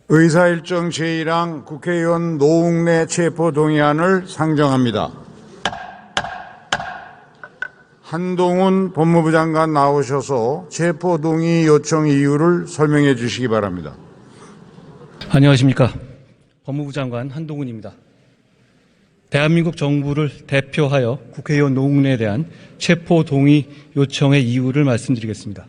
의사일정 제1항 국회의원 노웅래 체포동의안을 상정합니다. 한동훈 법무부 장관 나오셔서 체포동의 요청 이유를 설명해 주시기 바랍니다. 안녕하십니까. 법무부 장관 한동훈입니다. 대한민국 정부를 대표하여 국회의원 노웅래에 대한 체포동의 요청의 이유를 말씀드리겠습니다.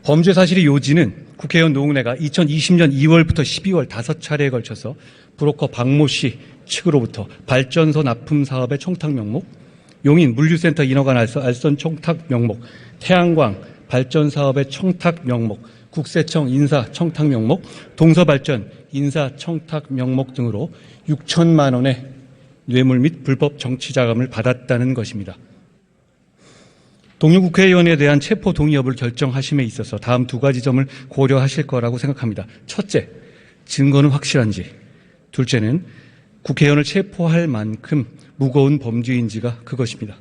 범죄 사실의 요지는 국회의원 노웅래가 2020년 2월부터 12월 5차례에 걸쳐서 브로커 박모 씨 측으로부터 발전소 납품 사업의 청탁 명목, 용인 물류센터 인허가 알선 청탁 명목, 태양광 발전 사업의 청탁 명목, 국세청 인사 청탁 명목, 동서발전 인사 청탁 명목 등으로 6천만 원의 뇌물 및 불법 정치자금을 받았다는 것입니다. 동료 국회의원에 대한 체포 동의 여부를 결정하심에 있어서 다음 두 가지 점을 고려하실 거라고 생각합니다. 첫째, 증거는 확실한지. 둘째는 국회의원을 체포할 만큼 무거운 범죄인지가 그것입니다.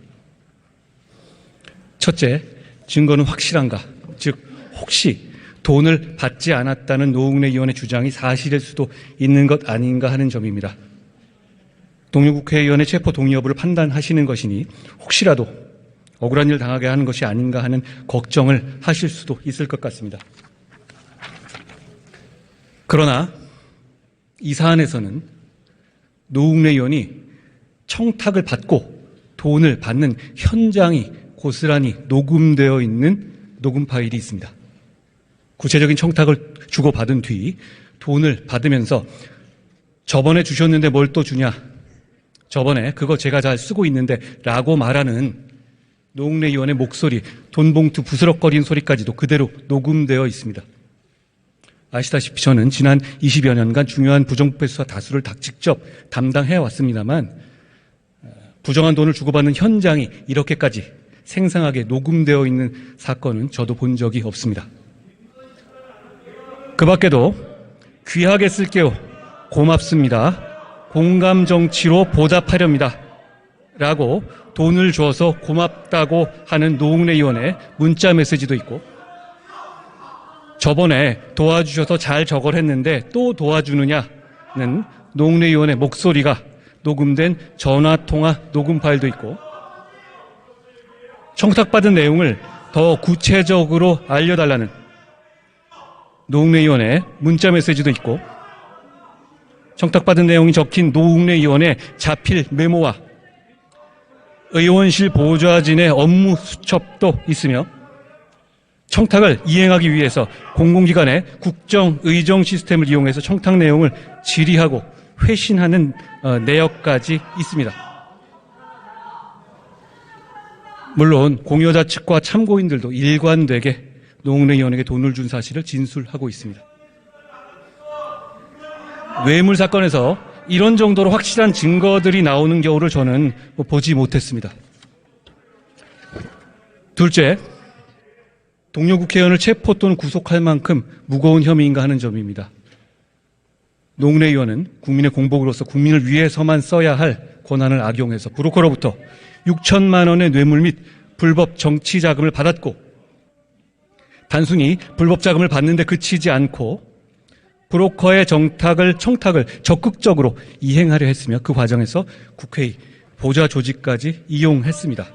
첫째, 증거는 확실한가? 즉, 혹시 돈을 받지 않았다는 노웅래 의원의 주장이 사실일 수도 있는 것 아닌가 하는 점입니다. 동료 국회의원의 체포 동의 여부를 판단하시는 것이니 혹시라도 억울한 일 당하게 하는 것이 아닌가 하는 걱정을 하실 수도 있을 것 같습니다. 그러나 이 사안에서는 노웅래 의원이 청탁을 받고 돈을 받는 현장이 고스란히 녹음되어 있는 녹음 파일이 있습니다. 구체적인 청탁을 주고받은 뒤 돈을 받으면서 저번에 주셨는데 뭘 또 주냐, 저번에 그거 제가 잘 쓰고 있는데 라고 말하는 노웅래 의원의 목소리, 돈봉투 부스럭거리는 소리까지도 그대로 녹음되어 있습니다. 아시다시피 저는 지난 20여 년간 중요한 부정부패 수사 다수를 직접 담당해 왔습니다만 부정한 돈을 주고받는 현장이 이렇게까지 생생하게 녹음되어 있는 사건은 저도 본 적이 없습니다. 그 밖에도 귀하게 쓸게요, 고맙습니다, 공감 정치로 보답하렵니다 라고 돈을 줘서 고맙다고 하는 노웅래 의원의 문자 메시지도 있고, 저번에 도와주셔서 잘 저걸 했는데 또 도와주느냐는 노웅래 의원의 목소리가 녹음된 전화통화 녹음 파일도 있고, 청탁받은 내용을 더 구체적으로 알려달라는 노웅래 의원의 문자 메시지도 있고, 청탁받은 내용이 적힌 노웅래 의원의 자필 메모와 의원실 보좌진의 업무 수첩도 있으며, 청탁을 이행하기 위해서 공공기관의 국정의정 시스템을 이용해서 청탁 내용을 질의하고 회신하는 내역까지 있습니다. 물론 공여자 측과 참고인들도 일관되게 노웅래 의원에게 돈을 준 사실을 진술하고 있습니다. 뇌물 사건에서 이런 정도로 확실한 증거들이 나오는 경우를 저는 보지 못했습니다. 둘째, 동료 국회의원을 체포 또는 구속할 만큼 무거운 혐의인가 하는 점입니다. 노웅래 의원은 국민의 공복으로서 국민을 위해서만 써야 할 권한을 악용해서 브로커로부터 6천만 원의 뇌물 및 불법 정치 자금을 받았고, 단순히 불법 자금을 받는데 그치지 않고 브로커의 청탁을 적극적으로 이행하려 했으며 그 과정에서 국회의 보좌 조직까지 이용했습니다.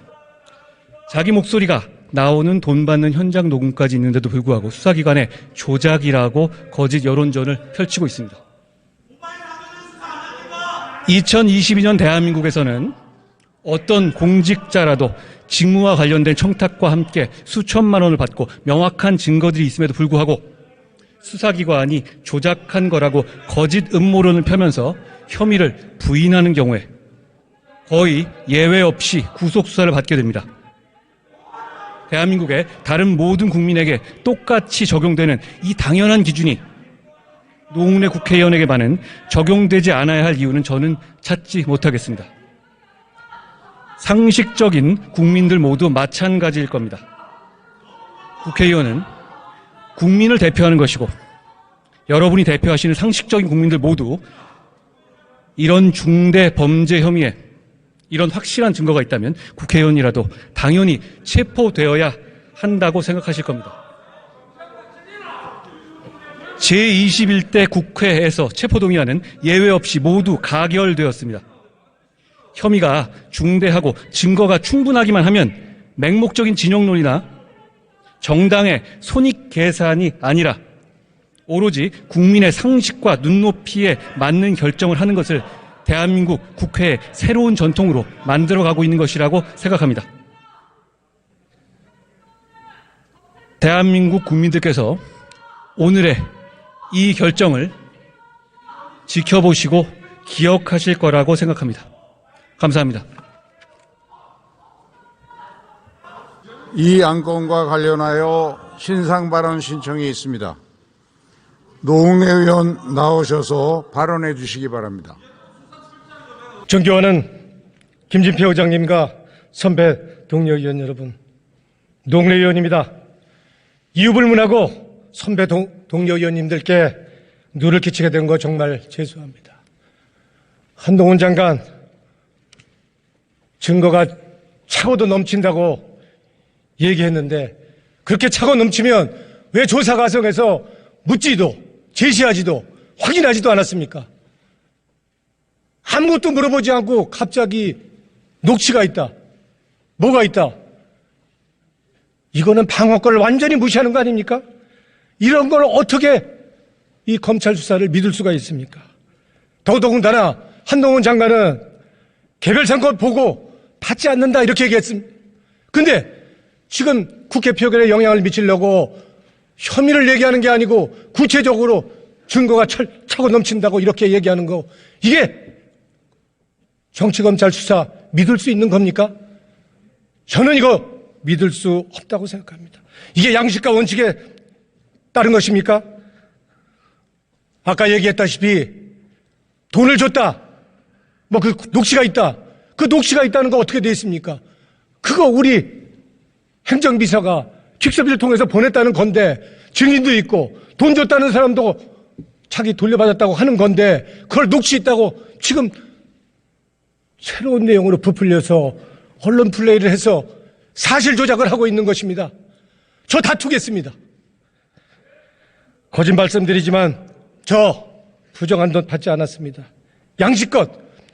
자기 목소리가 나오는 돈 받는 현장 녹음까지 있는데도 불구하고 수사기관의 조작이라고 거짓 여론전을 펼치고 있습니다. 2022년 대한민국에서는 어떤 공직자라도 직무와 관련된 청탁과 함께 수천만 원을 받고 명확한 증거들이 있음에도 불구하고 수사기관이 조작한 거라고 거짓 음모론을 펴면서 혐의를 부인하는 경우에 거의 예외 없이 구속수사를 받게 됩니다. 대한민국의 다른 모든 국민에게 똑같이 적용되는 이 당연한 기준이 노웅래 국회의원에게만은 적용되지 않아야 할 이유는 저는 찾지 못하겠습니다. 상식적인 국민들 모두 마찬가지일 겁니다. 국회의원은 국민을 대표하는 것이고, 여러분이 대표하시는 상식적인 국민들 모두 이런 중대 범죄 혐의에 이런 확실한 증거가 있다면 국회의원이라도 당연히 체포되어야 한다고 생각하실 겁니다. 제21대 국회에서 체포동의안은 예외 없이 모두 가결되었습니다. 혐의가 중대하고 증거가 충분하기만 하면 맹목적인 진영론이나 정당의 손익 계산이 아니라 오로지 국민의 상식과 눈높이에 맞는 결정을 하는 것을 대한민국 국회의 새로운 전통으로 만들어가고 있는 것이라고 생각합니다. 대한민국 국민들께서 오늘의 이 결정을 지켜보시고 기억하실 거라고 생각합니다. 감사합니다. 이 안건과 관련하여 신상 발언 신청이 있습니다. 노웅래 의원 나오셔서 발언해 주시기 바랍니다. 존경하는 김진표 의장님과 선배 동료 의원 여러분, 노웅래 의원입니다. 이유불문하고 선배 동료 의원님들께 누를 끼치게 된 거 정말 죄송합니다. 한동훈 장관, 증거가 차고도 넘친다고 얘기했는데 그렇게 차고 넘치면 왜 조사 과정에서 묻지도 제시하지도 확인하지도 않았습니까? 아무것도 물어보지 않고 갑자기 녹취가 있다. 뭐가 있다. 이거는 방어권을 완전히 무시하는 거 아닙니까? 이런 걸 어떻게 이 검찰 수사를 믿을 수가 있습니까? 더더군다나 한동훈 장관은 개별 사건 보고 받지 않는다 이렇게 얘기했습니다. 근데 지금 국회 표결에 영향을 미치려고 혐의를 얘기하는 게 아니고 구체적으로 증거가 차고 넘친다고 이렇게 얘기하는 거, 이게 정치검찰 수사 믿을 수 있는 겁니까? 저는 이거 믿을 수 없다고 생각합니다. 이게 양식과 원칙에 따른 것입니까? 아까 얘기했다시피 돈을 줬다. 뭐 그 녹취가 있다. 그 녹취가 있다는 거 어떻게 돼 있습니까? 그거 우리 행정비서가 퀵서비를 통해서 보냈다는 건데 증인도 있고 돈 줬다는 사람도 자기 돌려받았다고 하는 건데 그걸 녹취 있다고 지금 새로운 내용으로 부풀려서 언론 플레이를 해서 사실 조작을 하고 있는 것입니다. 저 다투겠습니다. 거짓 말씀드리지만 저 부정한 돈 받지 않았습니다. 양식껏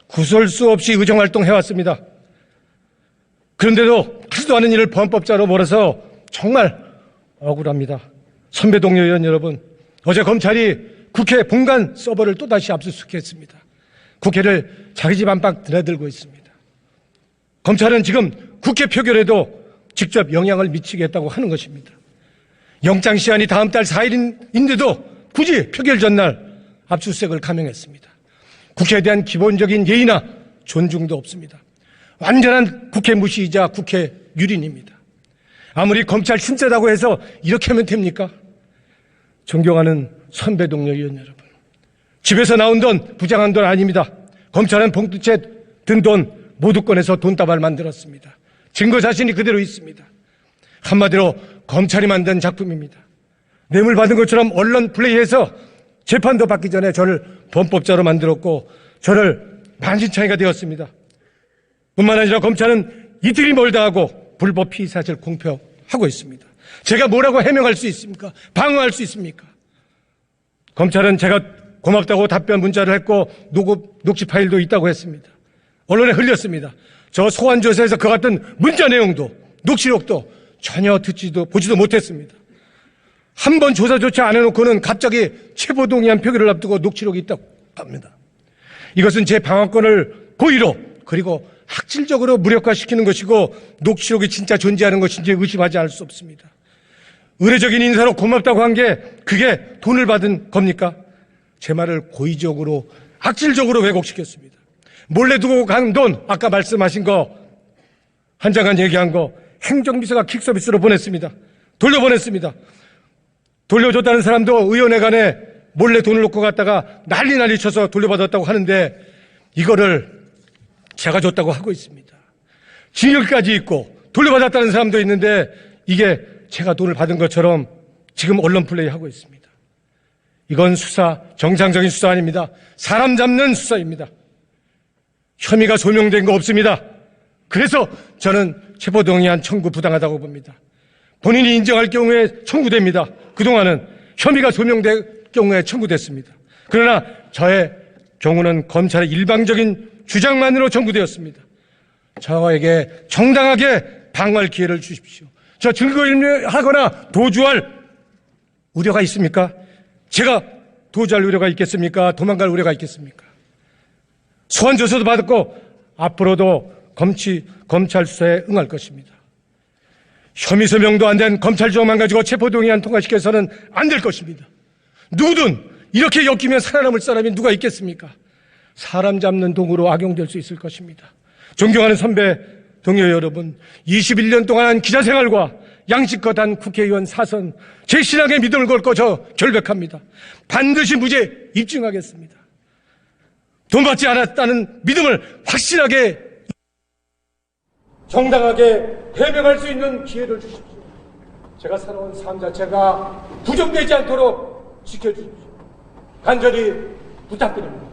구설수 없이 의정활동 해왔습니다. 그런데도 하지도 않은 일을 범법자로 몰아서 정말 억울합니다. 선배 동료 의원 여러분, 어제 검찰이 국회 본관 서버를 또다시 압수수색했습니다. 국회를 자기 집 안팎 드나들고 있습니다. 검찰은 지금 국회 표결에도 직접 영향을 미치겠다고 하는 것입니다. 영장 시한이 다음 달 4일인데도 굳이 표결 전날 압수수색을 감행했습니다. 국회에 대한 기본적인 예의나 존중도 없습니다. 완전한 국회 무시이자 국회 유린입니다. 아무리 검찰 신세라고 해서 이렇게 하면 됩니까? 존경하는 선배 동료 의원 여러분, 집에서 나온 돈 부정한 돈 아닙니다. 검찰은 봉투채 든 돈 모두 꺼내서 돈다발 만들었습니다. 증거 자신이 그대로 있습니다. 한마디로 검찰이 만든 작품입니다. 뇌물 받은 것처럼 언론 플레이해서 재판도 받기 전에 저를 범법자로 만들었고 저를 만신창이가 되었습니다. 뿐만 아니라 검찰은 이틀이 멀다 하고 불법 피의 사실 공표하고 있습니다. 제가 뭐라고 해명할 수 있습니까? 방어할 수 있습니까? 검찰은 제가 고맙다고 답변 문자를 했고 녹취 파일도 있다고 했습니다. 언론에 흘렸습니다. 저 소환조사에서 그 같은 문자 내용도 녹취록도 전혀 듣지도 보지도 못했습니다. 한 번 조사조차 안 해놓고는 갑자기 체포동의안 표결을 앞두고 녹취록이 있다고 합니다. 이것은 제 방어권을 고의로 그리고 학질적으로 무력화시키는 것이고 녹취록이 진짜 존재하는 것인지 의심하지 않을 수 없습니다. 의례적인 인사로 고맙다고 한 게 그게 돈을 받은 겁니까? 제 말을 고의적으로 악질적으로 왜곡시켰습니다. 몰래 두고 간 돈, 아까 말씀하신 거 한 장관 얘기한 거 행정비서가 킥서비스로 보냈습니다. 돌려보냈습니다. 돌려줬다는 사람도 의원회관에 몰래 돈을 놓고 갔다가 난리 쳐서 돌려받았다고 하는데 이거를 제가 줬다고 하고 있습니다. 징역까지 있고 돌려받았다는 사람도 있는데 이게 제가 돈을 받은 것처럼 지금 언론 플레이하고 있습니다. 이건 수사, 정상적인 수사 아닙니다. 사람 잡는 수사입니다. 혐의가 소명된 거 없습니다. 그래서 저는 체포동의안 청구 부당하다고 봅니다. 본인이 인정할 경우에 청구됩니다. 그동안은 혐의가 소명된 경우에 청구됐습니다. 그러나 저의 경우는 검찰의 일방적인 주장만으로 청구되었습니다. 저에게 정당하게 방어할 기회를 주십시오. 저 증거인멸하거나 도주할 우려가 있습니까? 제가 도주할 우려가 있겠습니까? 도망갈 우려가 있겠습니까? 소환 조서도 받았고 앞으로도 검찰 수사에 응할 것입니다. 혐의 소명도 안 된 검찰 조항만 가지고 체포동의안 통과시켜서는 안 될 것입니다. 누구든 이렇게 엮이면 살아남을 사람이 누가 있겠습니까? 사람 잡는 도구로 악용될 수 있을 것입니다. 존경하는 선배 동료 여러분, 21년 동안 기자 생활과 양식껏 한 국회의원 사선, 제 신앙에 믿음을 걸고 저 결백합니다. 반드시 무죄 입증하겠습니다. 돈 받지 않았다는 믿음을 확실하게 정당하게 해명할 수 있는 기회를 주십시오. 제가 살아온 삶 자체가 부정되지 않도록 지켜주십시오. 간절히 부탁드립니다.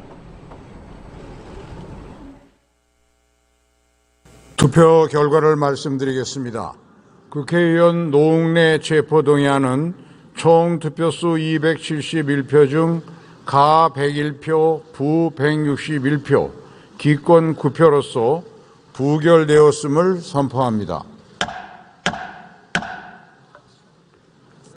투표 결과를 말씀드리겠습니다. 국회의원 노웅래 체포동의안은 총 투표수 271표 중 가 101표, 부 161표, 기권 9표로서 부결되었음을 선포합니다.